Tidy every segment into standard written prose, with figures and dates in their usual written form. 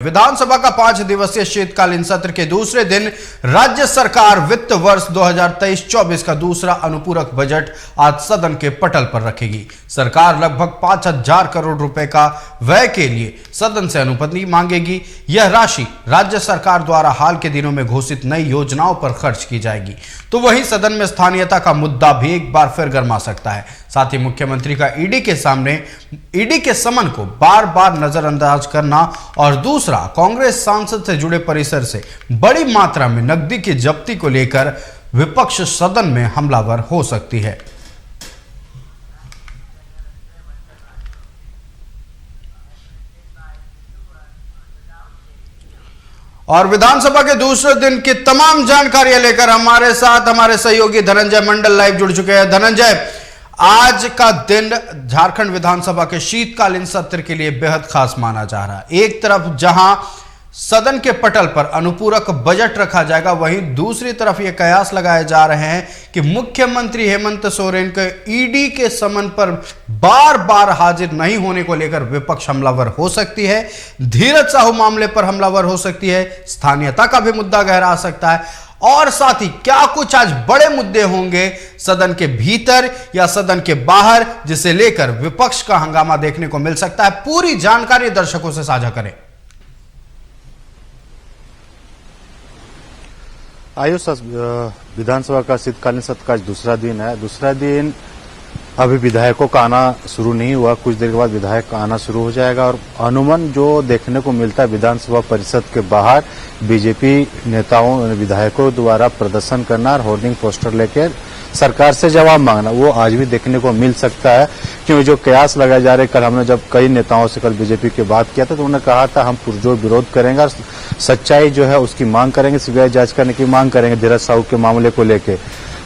विधानसभा का 5 दिवसीय शीतकालीन सत्र के दूसरे दिन राज्य सरकार वित्त वर्ष 2023-24 का दूसरा अनुपूरक बजट आज सदन के पटल पर रखेगी। सरकार लगभग 5,000 करोड़ रुपए का व्यय के लिए सदन से अनुमति मांगेगी। यह राशि राज्य सरकार द्वारा हाल के दिनों में घोषित नई योजनाओं पर खर्च की जाएगी। तो वहीं सदन में स्थानीयता का मुद्दा भी एक बार फिर गरमा सकता है। साथ ही मुख्यमंत्री का ईडी के समन को बार बार नजरअंदाज करना और दूसरा कांग्रेस सांसद से जुड़े परिसर से बड़ी मात्रा में नकदी की जब्ती को लेकर विपक्ष सदन में हमलावर हो सकती है। और विधानसभा के दूसरे दिन की तमाम जानकारियां लेकर हमारे साथ हमारे सहयोगी धनंजय मंडल लाइव जुड़ चुके हैं। धनंजय, आज का दिन झारखंड विधानसभा के शीतकालीन सत्र के लिए बेहद खास माना जा रहा है। एक तरफ जहां सदन के पटल पर अनुपूरक बजट रखा जाएगा, वहीं दूसरी तरफ यह कयास लगाए जा रहे हैं कि मुख्यमंत्री हेमंत सोरेन के ईडी के समन पर बार बार हाजिर नहीं होने को लेकर विपक्ष हमलावर हो सकती है। धीरज साहू मामले पर हमलावर हो सकती है। स्थानीयता का भी मुद्दा गहरा सकता है। और साथ ही क्या कुछ आज बड़े मुद्दे होंगे सदन के भीतर या सदन के बाहर, जिसे लेकर विपक्ष का हंगामा देखने को मिल सकता है। पूरी जानकारी दर्शकों से साझा करें। आयुष, विधानसभा का शीतकालीन सत्र का दूसरा दिन है। दूसरा दिन अभी विधायकों का आना शुरू नहीं हुआ। कुछ देर के बाद विधायक का आना शुरू हो जाएगा और अनुमान जो देखने को मिलता है विधानसभा परिषद के बाहर बीजेपी नेताओं विधायकों द्वारा प्रदर्शन करना और होर्डिंग पोस्टर लेकर सरकार से जवाब मांगना, वो आज भी देखने को मिल सकता है। क्योंकि जो कयास लगाए जा रहे, कल हमने जब कई नेताओं से कल बीजेपी की बात किया था तो उन्होंने कहा था हम पुरजोर विरोध करेंगे और सच्चाई जो है उसकी मांग करेंगे, सीबीआई जांच करने की मांग करेंगे। धीरज साहू के मामले को लेकर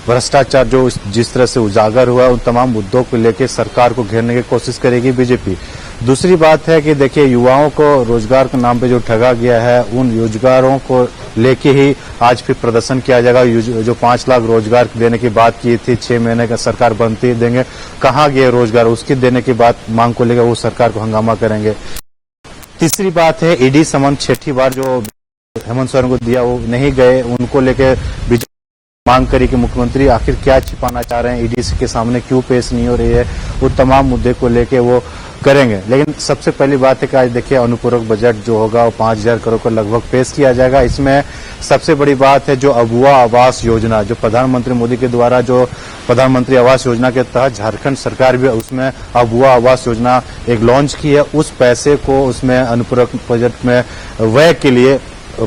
भ्रष्टाचार जो जिस तरह से उजागर हुआ, उन तमाम मुद्दों को लेकर सरकार को घेरने की कोशिश करेगी बीजेपी। दूसरी बात है कि देखिए, युवाओं को रोजगार के नाम पे जो ठगा गया है, उन रोजगारों को लेके ही आज फिर प्रदर्शन किया जाएगा। जो 5 लाख रोजगार देने की बात की थी, 6 महीने का सरकार बनती देंगे, कहाँ गए रोजगार, उसकी देने की बात मांग को लेकर वो सरकार को हंगामा करेंगे। तीसरी बात है ईडी समन 6ठी बार जो हेमंत सोरेन को दिया वो नहीं गए, उनको लेकर मांग करी कि मुख्यमंत्री आखिर क्या छिपाना चाह रहे हैं, ईडी के सामने क्यों पेश नहीं हो रही है, वो तमाम मुद्दे को लेके वो करेंगे। लेकिन सबसे पहली बात है कि आज देखिए अनुपूरक बजट जो होगा वो 5,000 करोड़ को लगभग पेश किया जाएगा। इसमें सबसे बड़ी बात है जो अबुआ आवास योजना, जो प्रधानमंत्री मोदी के द्वारा जो प्रधानमंत्री आवास योजना के तहत झारखंड सरकार भी उसमें अबुआ आवास योजना एक लॉन्च की है, उस पैसे को उसमें अनुपूरक बजट में व्यय के लिए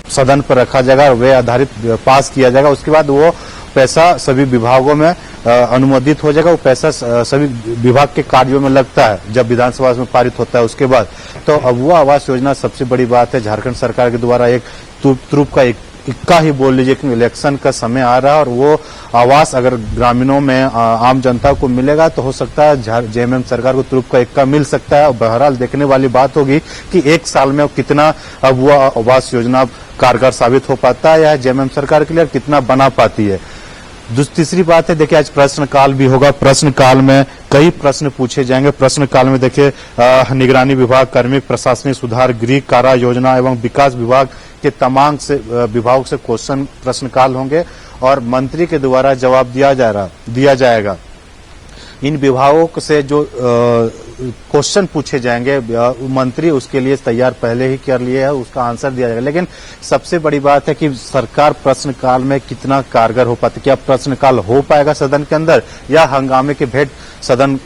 सदन पर रखा जाएगा और व्यय आधारित पास किया जाएगा। उसके बाद वो पैसा सभी विभागों में अनुमोदित हो जाएगा। वो पैसा सभी विभाग के कार्यों में लगता है जब विधानसभा में पारित होता है उसके बाद। तो अबुआ आवास योजना सबसे बड़ी बात है। झारखंड सरकार के द्वारा एक तुरुप का इक्का ही बोल लीजिए कि इलेक्शन का समय आ रहा है और वो आवास अगर ग्रामीणों में आम जनता को मिलेगा तो हो सकता है जेएमएम सरकार को तुरुप का इक्का मिल सकता है। और बहरहाल देखने वाली बात होगी कि 1 साल में कितना अबुआ आवास योजना कारगर साबित हो पाता है या जेएमएम सरकार के लिए कितना बना पाती है। तीसरी बात है देखिए, आज प्रश्नकाल भी होगा। प्रश्नकाल में कई प्रश्न पूछे जाएंगे। प्रश्नकाल में देखिए निगरानी विभाग, कार्मिक प्रशासनिक सुधार, गृह कारा योजना एवं विकास विभाग के तमाम से विभागों से क्वेश्चन प्रश्नकाल होंगे और मंत्री के द्वारा जवाब दिया जाएगा। इन विभागों से जो क्वेश्चन पूछे जाएंगे मंत्री उसके लिए तैयार पहले ही कर लिए है, उसका आंसर दिया जाएगा। लेकिन सबसे बड़ी बात है कि सरकार प्रश्नकाल में कितना कारगर हो पाती है। क्या प्रश्नकाल हो पाएगा सदन के अंदर या हंगामे के भेंट सदन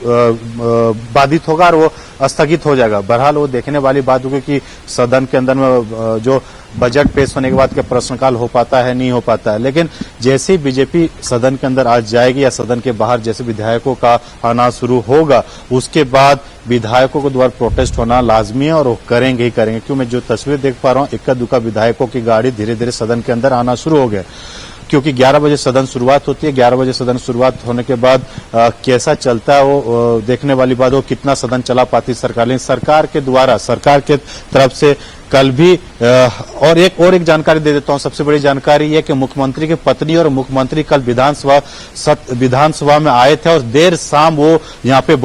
बाधित होगा और वो स्थगित हो जाएगा। बहरहाल वो देखने वाली बात होगी कि सदन के अंदर में जो बजट पेश होने के बाद क्या प्रश्नकाल हो पाता है, नहीं हो पाता है। लेकिन जैसे ही बीजेपी सदन के अंदर आज जाएगी या सदन के बाहर जैसे विधायकों का आना शुरू होगा, उसके बाद विधायकों के द्वारा प्रोटेस्ट होना लाजमी है और वो करेंगे ही करेंगे। क्यों, मैं जो तस्वीर देख पा रहा हूँ, इक्का दुक्का विधायकों की गाड़ी धीरे धीरे सदन के अंदर आना शुरू हो गया। क्योंकि 11 बजे सदन शुरुआत होती है। 11 बजे सदन शुरुआत होने के बाद कैसा चलता है वो देखने वाली बात हो, कितना सदन चला पाती सरकार। लेकिन सरकार के द्वारा, सरकार के तरफ से कल भी और एक जानकारी दे देता हूं। सबसे बड़ी जानकारी यह कि मुख्यमंत्री की पत्नी और मुख्यमंत्री कल विधानसभा में आए थे और देर शाम वो यहाँ पे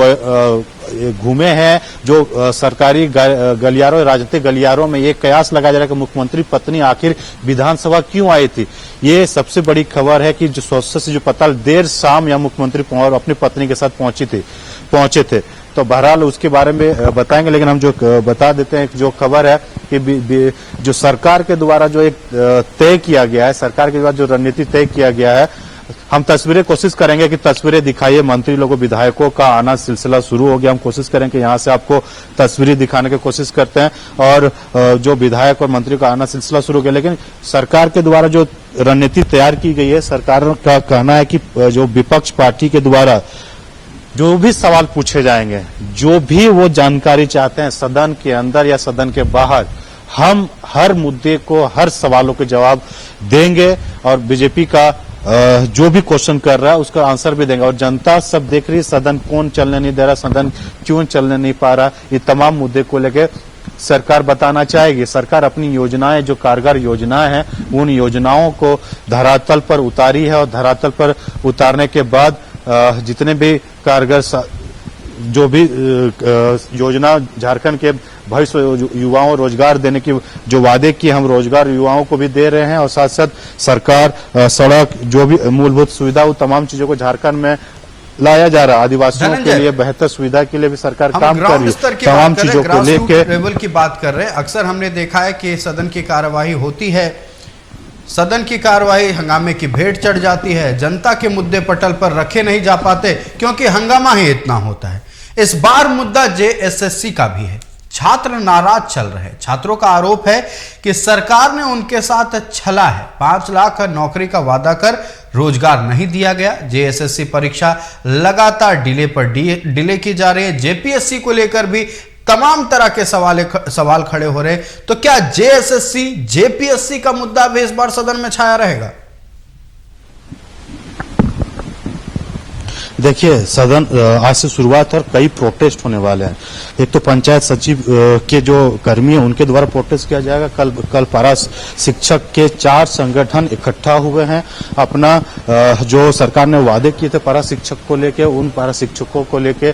घूमे हैं। जो सरकारी गलियारों, राजनीतिक गलियारों में ये कयास लगाया जा रहा है कि मुख्यमंत्री पत्नी आखिर विधानसभा क्यों आई थी। ये सबसे बड़ी खबर है कि जो सोर्सेस से जो पता देर शाम यहाँ मुख्यमंत्री अपनी पत्नी के साथ पहुंचे थे। तो बहरहाल उसके बारे में बताएंगे, लेकिन हम जो बता देते हैं जो खबर है कि जो सरकार के द्वारा जो एक तय किया गया है, सरकार के द्वारा जो रणनीति तय किया गया है, हम तस्वीरें कोशिश करेंगे कि तस्वीरें दिखाइए। मंत्री लोगों, विधायकों का आना सिलसिला शुरू हो गया। हम कोशिश करेंगे यहाँ से आपको तस्वीरें दिखाने की कोशिश करते हैं और जो विधायक और मंत्री का आना सिलसिला शुरू हो गया। लेकिन सरकार के द्वारा जो रणनीति तैयार की गई है, सरकार का कहना है कि जो विपक्ष पार्टी के द्वारा जो भी सवाल पूछे जाएंगे, जो भी वो जानकारी चाहते हैं सदन के अंदर या सदन के बाहर, हम हर मुद्दे को, हर सवालों के जवाब देंगे और बीजेपी का जो भी क्वेश्चन कर रहा है उसका आंसर भी देंगे। और जनता सब देख रही है सदन कौन चलने नहीं दे रहा, सदन क्यों चलने नहीं पा रहा, ये तमाम मुद्दे को लेकर सरकार बताना चाहेगी। सरकार अपनी योजनाएं, जो कारगर योजनाएं हैं, उन योजनाओं को धरातल पर उतारी है और धरातल पर उतारने के बाद जितने भी कारगर जो भी योजना झारखंड के भविष्य युवाओं रोजगार देने की जो वादे किए, हम रोजगार युवाओं को भी दे रहे हैं और साथ साथ सरकार सड़क, जो भी मूलभूत सुविधा, वो तमाम चीजों को झारखंड में लाया जा रहा है। आदिवासियों के लिए बेहतर सुविधा के लिए भी सरकार काम कर रही है। तमाम चीजों को लेकर लेवल की बात कर रहे हैं। अक्सर हमने देखा है कि सदन की कार्यवाही होती है, सदन की कार्यवाही हंगामे की भेंट चढ़ जाती है, जनता के मुद्दे पटल पर रखे नहीं जा पाते क्योंकि हंगामा ही इतना होता है। इस बार मुद्दा जेएसएससी का भी है। छात्र नाराज चल रहे हैं। छात्रों का आरोप है कि सरकार ने उनके साथ छला है। 5 लाख नौकरी का वादा कर रोजगार नहीं दिया गया। जेएसएससी परीक्षा लगातार डिले की जा रही है। जेपीएससी को लेकर भी तमाम तरह के सवाल खड़े हो रहे हैं। तो क्या जेएसएससी, जेपीएससी का मुद्दा भी इस बार सदन में छाया रहेगा? देखिए, सदन आज से शुरुआत और कई प्रोटेस्ट होने वाले हैं। एक तो पंचायत सचिव के जो कर्मी हैं उनके द्वारा प्रोटेस्ट किया जाएगा। कल पारा शिक्षक के 4 संगठन इकट्ठा हुए हैं। अपना जो सरकार ने वादे किए थे पारा शिक्षक को लेके, उन पारा शिक्षकों को लेके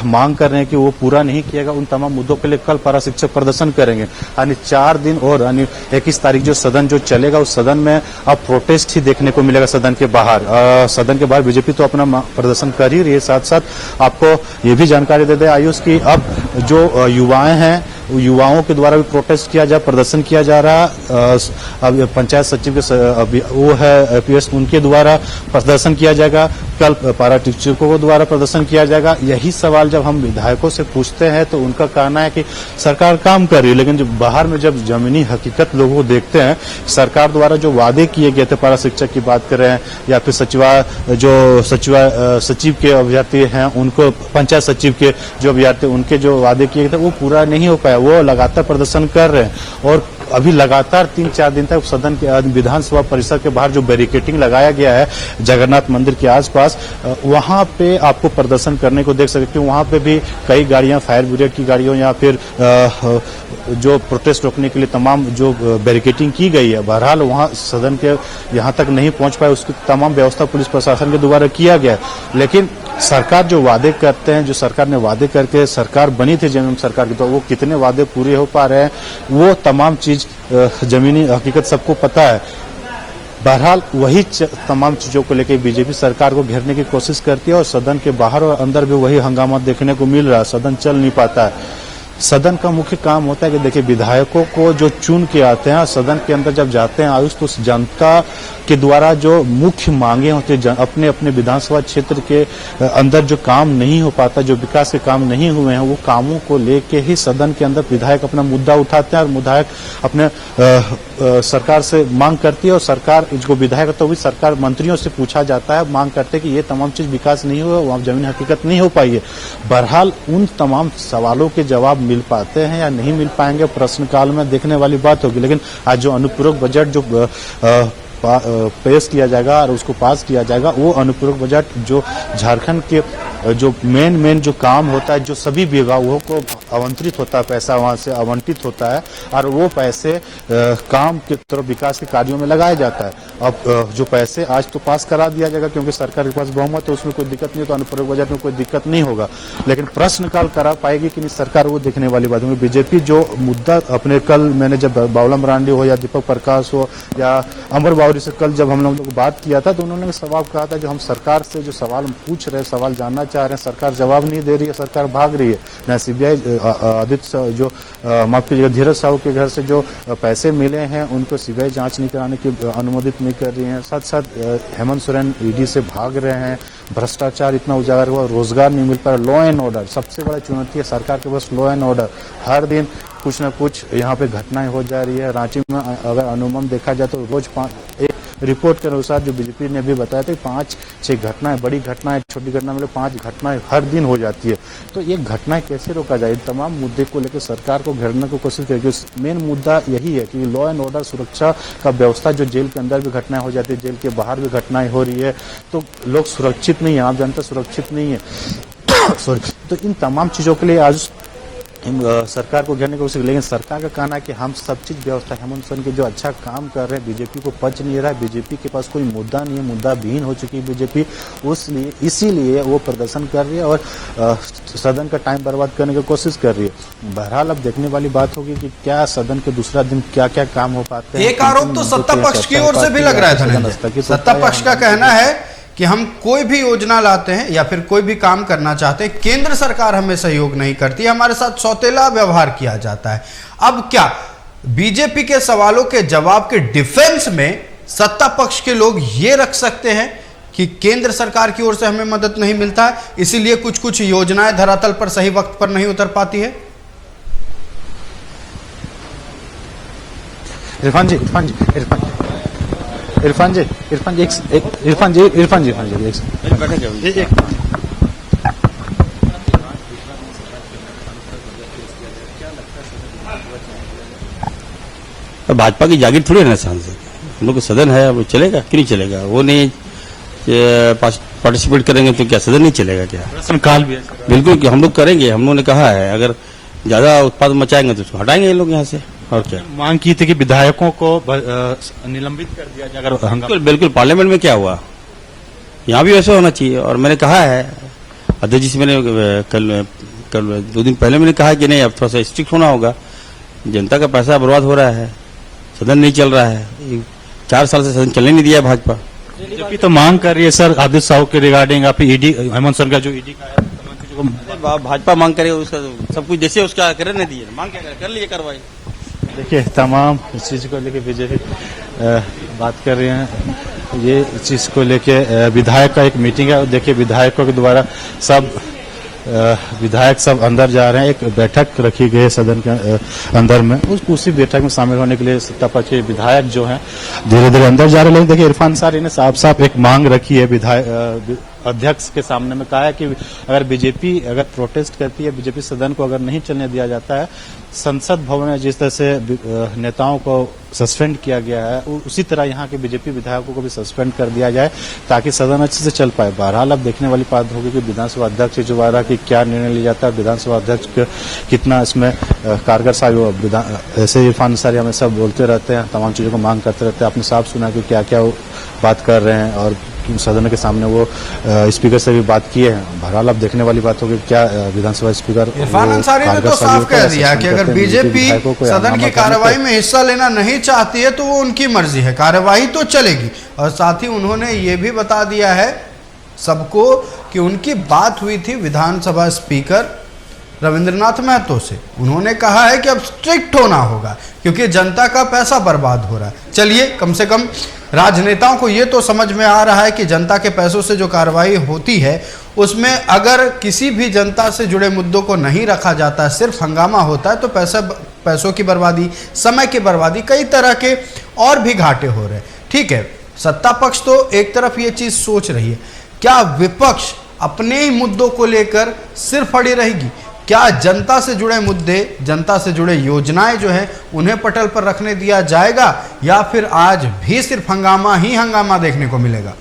मांग कर रहे हैं कि वो पूरा नहीं किया गया। उन तमाम मुद्दों के लिए कल पारा शिक्षक प्रदर्शन करेंगे। यानी 4 दिन और यानी 21 तारीख जो सदन जो चलेगा, उस सदन में अब प्रोटेस्ट ही देखने को मिलेगा। सदन के बाहर बीजेपी तो अपना प्रदर्शन कर ही रही है। साथ साथ आपको ये भी जानकारी दे दे आयुष की अब जो युवाएं हैं, युवाओं के द्वारा भी प्रोटेस्ट किया जा, प्रदर्शन किया जा रहा है। अब पंचायत सचिव के वो है पीएस, उनके द्वारा प्रदर्शन किया जाएगा। कल पारा शिक्षकों के द्वारा प्रदर्शन किया जाएगा। यही सवाल जब हम विधायकों से पूछते हैं तो उनका कहना है कि सरकार काम कर रही है, लेकिन जब बाहर में जब जमीनी हकीकत लोगों को देखते हैं, सरकार द्वारा जो वादे किए गए थे, पारा शिक्षक की बात कर रहे हैं या फिर सचिव के अभ्यर्थी हैं, उनको पंचायत सचिव के जो अभ्यर्थी, उनके जो वादे किए थे वो पूरा नहीं हो पाया। वो लगातार प्रदर्शन कर रहे हैं और अभी लगातार 3-4 दिन तक सदन के विधानसभा परिसर के बाहर जो बैरिकेटिंग लगाया गया है जगन्नाथ मंदिर के आसपास, वहां पे आपको प्रदर्शन करने को देख सकते हो। वहां पे भी कई गाड़ियां, फायर ब्रिगेड की गाड़ियों या फिर जो प्रोटेस्ट रोकने के लिए तमाम जो बैरिकेटिंग की गई है, बहरहाल वहां सदन के यहाँ तक नहीं पहुंच पाए। उसकी तमाम व्यवस्था पुलिस प्रशासन के द्वारा किया गया। लेकिन सरकार जो वादे करते हैं, जो सरकार ने वादे करके सरकार बनी थी जमीन सरकार की, तो वो कितने वादे पूरे हो पा रहे हैं, वो तमाम चीज जमीनी हकीकत सबको पता है। बहरहाल वही तमाम चीजों को लेकर बीजेपी सरकार को घेरने की कोशिश करती है और सदन के बाहर और अंदर भी वही हंगामा देखने को मिल रहा है। सदन चल नहीं पाता है। सदन का मुख्य काम होता है कि देखिए, विधायकों को जो चुन के आते हैं, सदन के अंदर जब जाते हैं आयुष, तो जनता के द्वारा जो मुख्य मांगे होते हैं, अपने अपने विधानसभा क्षेत्र के अंदर जो काम नहीं हो पाता, जो विकास के काम नहीं हुए हैं, वो कामों को लेके ही सदन के अंदर विधायक अपना मुद्दा उठाते हैं और विधायक अपने सरकार से मांग करती है और सरकार जो विधायक तो भी सरकार मंत्रियों से पूछा जाता है, मांग करते हैं कि ये तमाम चीज विकास नहीं हुआ, वहां जमीन हकीकत नहीं हो पाई है। बहरहाल उन तमाम सवालों के जवाब मिल पाते हैं या नहीं मिल पाएंगे, प्रश्नकाल में देखने वाली बात होगी। लेकिन आज जो अनुपूरक बजट जो पेश किया जाएगा और उसको पास किया जाएगा, वो अनुपूरक बजट जो झारखंड के जो मेन जो काम होता है, जो सभी विभागों को आवंटित होता है, पैसा वहां से आवंटित होता है और वो पैसे काम की तरफ विकास के कार्यों में लगाया जाता है। अब जो पैसे आज तो पास करा दिया जाएगा क्योंकि सरकार के पास बहुमत है, उसमें कोई दिक्कत नहीं, तो अनुपूरक बजट में कोई दिक्कत नहीं होगा, लेकिन प्रश्न काल करा पाएगी कि नहीं सरकार, वो देखने वाली बात है। बीजेपी जो मुद्दा अपने कल मैंने जब बावला मरांडी हो या दीपक प्रकाश हो या अमर बावरी से कल जब हम लोग बात किया था तो उन्होंने सवाल कहा था कि हम सरकार से जो सवाल पूछ रहे हैं, सवाल जानना चाह रहे हैं, सरकार जवाब नहीं दे रही है, सरकार भाग रही है। न सीबीआई आदित्य जो माफ कीजिएगा धीरज साहू के घर से जो पैसे मिले हैं उनको सीबीआई जांच नहीं कराने की अनुमोदित नहीं कर रही है। साथ साथ हेमंत सोरेन ईडी से भाग रहे हैं, भ्रष्टाचार इतना उजागर हुआ, रोजगार नहीं मिल पा रहा, लॉ एंड ऑर्डर सबसे बड़ा चुनौती है सरकार के पास, लॉ एंड ऑर्डर। हर दिन कुछ न कुछ यहाँ पे घटनाएं हो जा रही है। रांची में अगर अनुमान देखा जाए तो रोज एक रिपोर्ट के अनुसार जो बीजेपी ने भी बताया था 5-6 घटनाएं, बड़ी घटनाएं, छोटी घटना मतलब 5 घटनाएं हर दिन हो जाती है। तो ये घटनाएं कैसे रोका जाए, तमाम मुद्दे को लेकर सरकार को घेरने की कोशिश करेगी। मेन मुद्दा यही है कि लॉ एंड ऑर्डर सुरक्षा का व्यवस्था, जो जेल के अंदर भी घटनाएं हो जाती है, जेल के बाहर भी घटनाएं हो रही है, तो लोग सुरक्षित नहीं है, आम जनता सुरक्षित नहीं है। सॉरी, तो इन तमाम चीजों के लिए आज सरकार को घेरने की कोशिश, लेकिन सरकार का कहना है कि हम सब चीज व्यवस्था, हेमंत सोरेन के जो अच्छा काम कर रहे हैं, बीजेपी को पच नहीं रहा है, बीजेपी के पास कोई मुद्दा नहीं है, मुद्दा विहीन हो चुकी है बीजेपी, इसीलिए वो प्रदर्शन कर रही है और सदन का टाइम बर्बाद करने की कोशिश कर रही है। बहरहाल अब देखने वाली बात होगी कि क्या सदन के दूसरा दिन क्या क्या काम हो पाते हैं। एक आरोप तो सत्ता पक्ष की ओर से भी लग रहा है धनंजय। सत्ता पक्ष का कहना है कि हम कोई भी योजना लाते हैं या फिर कोई भी काम करना चाहते हैं, केंद्र सरकार हमें सहयोग नहीं करती, हमारे साथ सौतेला व्यवहार किया जाता है। अब क्या बीजेपी के सवालों के जवाब के डिफेंस में सत्ता पक्ष के लोग ये रख सकते हैं कि केंद्र सरकार की ओर से हमें मदद नहीं मिलता है, इसीलिए कुछ कुछ योजनाएं धरातल पर सही वक्त पर नहीं उतर पाती है? इरफान जी भाजपा की जागीर थोड़ी है ना सांसद, हम लोग का सदन है, वो चलेगा क्यों नहीं चलेगा? वो नहीं पार्टिसिपेट करेंगे तो क्या सदन नहीं चलेगा क्या? प्रश्नकाल भी है बिल्कुल कि हम लोग करेंगे, हम लोगों ने कहा है अगर ज्यादा उत्पाद मचाएंगे तो हटाएंगे ये लोग यहाँ से। और क्या मांग की थी कि विधायकों को निलंबित कर दिया जाए अगर बिल्कुल बिल्कुल। पार्लियामेंट में क्या हुआ, यहाँ भी वैसे होना चाहिए। और मैंने कहा है अध्यक्ष जी से, मैंने कल 2 दिन पहले मैंने कहा कि नहीं अब थोड़ा सा स्ट्रिक्ट होना होगा, जनता का पैसा बर्बाद हो रहा है, सदन नहीं चल रहा है, 4 साल से सदन चलने नहीं दिया भाजपा। बीजेपी तो मांग कर रही है सर आदित्य साहू के रिगार्डिंग, आप ईडी हेमंत सोरेन का जो ईडी का है भाजपा मांग करे उसका सब कुछ जैसे उसका करने दिए, मांग क्या कर लिए कार्रवाई। देखिए तमाम इस चीज को लेके बीजेपी बात कर रहे हैं, ये इस चीज को लेके विधायक का एक मीटिंग है। देखिए विधायकों के द्वारा सब विधायक सब अंदर जा रहे हैं, एक बैठक रखी गई है सदन के अंदर में, उसी बैठक में शामिल होने के लिए सत्ता पक्ष के विधायक जो हैं धीरे धीरे अंदर जा रहे हैं। लेकिन देखिए इरफान सारी ने साफ साफ एक मांग रखी है विधायक अध्यक्ष के सामने में, कहा है कि अगर बीजेपी अगर प्रोटेस्ट करती है, बीजेपी सदन को अगर नहीं चलने दिया जाता है, संसद भवन में जिस तरह से नेताओं को सस्पेंड किया गया है उसी तरह यहाँ के बीजेपी विधायकों को भी सस्पेंड कर दिया जाए ताकि सदन अच्छे से चल पाए। बहरहाल अब देखने वाली बात होगी कि विधानसभा अध्यक्ष जो आ रहा कि क्या निर्णय लिया जाता है, विधानसभा अध्यक्ष कितना इसमें कारगर साबित। ऐसे इरफान अंसारी हमें सब बोलते रहते हैं, तमाम चीजों को मांग करते रहते हैं, आपने साफ सुना कि क्या क्या बात कर रहे हैं और सदन के सामने वो स्पीकर से भी बात किए हैं। बहरहाल अब देखने वाली बात होगी क्या विधानसभा स्पीकर इरफान अंसारी ने तो साफ कह दिया कि अगर बीजेपी सदन की कार्रवाई में हिस्सा लेना नहीं चाहती है तो वो उनकी मर्जी है, कार्रवाई तो चलेगी। और साथ ही उन्होंने ये भी बता दिया है सबको कि उनकी बात हुई थी विधानसभा स्पीकर रविंद्रनाथ महतो से, उन्होंने कहा है कि अब स्ट्रिक्ट होना होगा क्योंकि जनता का पैसा बर्बाद हो रहा है। चलिए कम से कम राजनेताओं को ये तो समझ में आ रहा है कि जनता के पैसों से जो कार्रवाई होती है उसमें अगर किसी भी जनता से जुड़े मुद्दों को नहीं रखा जाता है, सिर्फ हंगामा होता है, तो पैसों की बर्बादी, समय की बर्बादी, कई तरह के और भी घाटे हो रहे हैं। ठीक है, सत्ता पक्ष तो एक तरफ ये चीज सोच रही है, क्या विपक्ष अपने ही मुद्दों को लेकर सिर्फ अड़ी रहेगी? क्या जनता से जुड़े मुद्दे, जनता से जुड़े योजनाएं जो हैं उन्हें पटल पर रखने दिया जाएगा या फिर आज भी सिर्फ हंगामा ही हंगामा देखने को मिलेगा?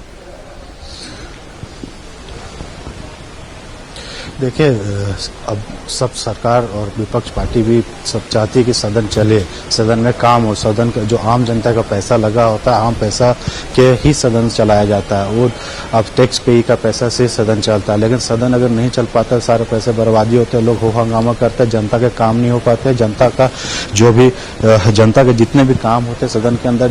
देखिए, अब सब सरकार और विपक्ष पार्टी भी सब चाहती है कि सदन चले, सदन में काम हो, सदन का जो आम जनता का पैसा लगा होता है, आम पैसा के ही सदन चलाया जाता है और अब टैक्स पेई का पैसा से सदन चलता है। लेकिन सदन अगर नहीं चल पाता, सारे पैसे बर्बादी होते हैं, लोग हो हंगामा करते हैं, जनता के काम नहीं हो पाते, जनता का जनता के जितने भी काम होते हैं सदन के अंदर,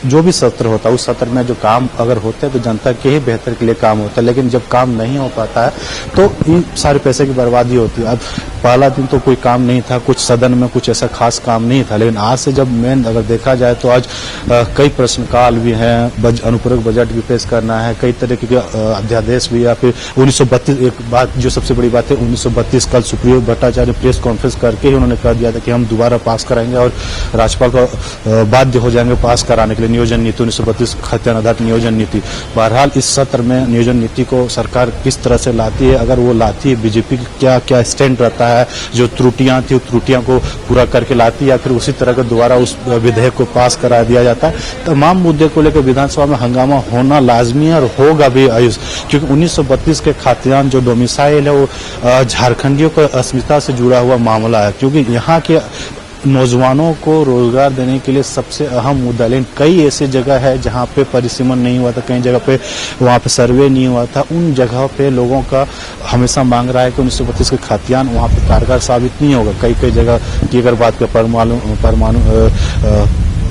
जो भी सत्र होता है उस सत्र में जो काम अगर होते हैं तो जनता के ही बेहतर के लिए काम होता है। लेकिन जब काम नहीं हो पाता है तो इन सारे पैसे की बर्बादी होती है। अब पहला दिन तो कोई काम नहीं था, कुछ सदन में कुछ ऐसा खास काम नहीं था, लेकिन आज से जब मेन अगर देखा जाए तो आज कई प्रश्नकाल भी हैं, अनुपूरक बजट भी पेश करना है, कई तरह के अध्यादेश भी, या फिर 1932 एक बात जो सबसे बड़ी बात है 1932 कल सुप्रीम भट्टाचार्य प्रेस कॉन्फ्रेंस करके ही उन्होंने कह दिया था कि हम दोबारा पास कराएंगे और राज्यपाल को बाध्य हो जाएंगे पास कराने के लिए नियोजन नीति 1932 खाद्यान्न आधारित नियोजन नीति। बहरहाल इस सत्र में नियोजन नीति को सरकार किस तरह से लाती है, अगर वो लाती है बीजेपी क्या क्या स्टैंड रहता है, जो त्रुटियां थी उस त्रुटियां को पूरा करके लाती है या फिर उसी तरह का दोबारा उस विधेयक को पास करा दिया जाता है। तमाम मुद्दे को लेकर विधानसभा में हंगामा होना लाजमी है और होगा भी आयुष, क्योंकि 1932 के खाद्यान्न जो डोमिसाइल है वो झारखंडियों को अस्मिता से जुड़ा हुआ मामला है, क्योंकि यहाँ के नौजवानों को रोजगार देने के लिए सबसे अहम मुद्दा। लेकिन कई ऐसी जगह है जहाँ पे परिसीमन नहीं हुआ था, कई जगह पे वहाँ पे सर्वे नहीं हुआ था, उन जगह पे लोगों का हमेशा मांग रहा है कि 1932 के खाद्यान्न वहाँ पे कारगर साबित नहीं होगा। कई जगह की अगर बात करें परमाणु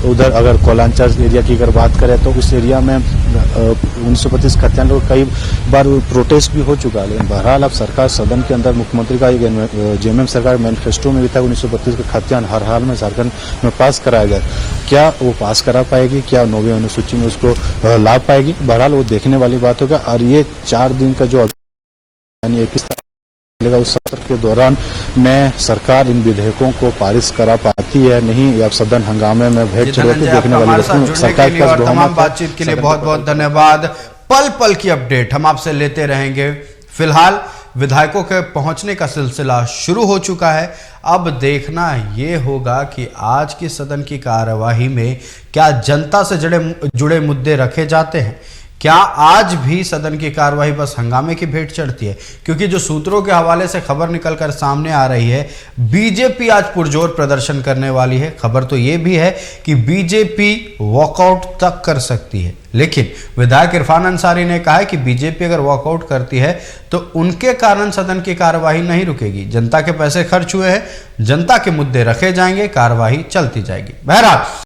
उधर अगर कोलांचर एरिया की अगर बात करें तो उस एरिया में 1932 खाद्यान्न लोग कई बार प्रोटेस्ट भी हो चुका है। लेकिन बहरहाल अब सरकार सदन के अंदर मुख्यमंत्री का जेएमएम सरकार मैनिफेस्टो में भी था 1932 का खाद्यान्न हर हाल में झारखंड में पास कराया जाए। क्या वो पास करा पाएगी, क्या 9वीं अनुसूची में उसको लाभ पाएगी, बहरहाल वो देखने वाली बात होगा। और ये 4 दिन का जो यानी 21 उस सत्र के दौरान में सरकार इन विधेयकों को पारित करा पाती है नहीं, या सदन हंगामे में भेंट चढ़ती देखने वाली सरकार के लिए और तमाम बातचीत के लिए बहुत बहुत धन्यवाद। पल पल की अपडेट हम आपसे लेते रहेंगे। फिलहाल विधायकों के पहुंचने का सिलसिला शुरू हो चुका है। अब देखना ये होगा कि आज की सदन की कार्यवाही में क्या जनता से जुड़े मुद्दे रखे जाते हैं, क्या आज भी सदन की कार्यवाही बस हंगामे की भेंट चढ़ती है, क्योंकि जो सूत्रों के हवाले से खबर निकलकर सामने आ रही है बीजेपी आज पुरजोर प्रदर्शन करने वाली है। खबर तो ये भी है कि बीजेपी वॉकआउट तक कर सकती है, लेकिन विधायक इरफान अंसारी ने कहा है कि बीजेपी अगर वॉकआउट करती है तो उनके कारण सदन की कार्यवाही नहीं रुकेगी। जनता के पैसे खर्च हुए हैं, जनता के मुद्दे रखे जाएंगे, कार्यवाही चलती जाएगी। बहरहाल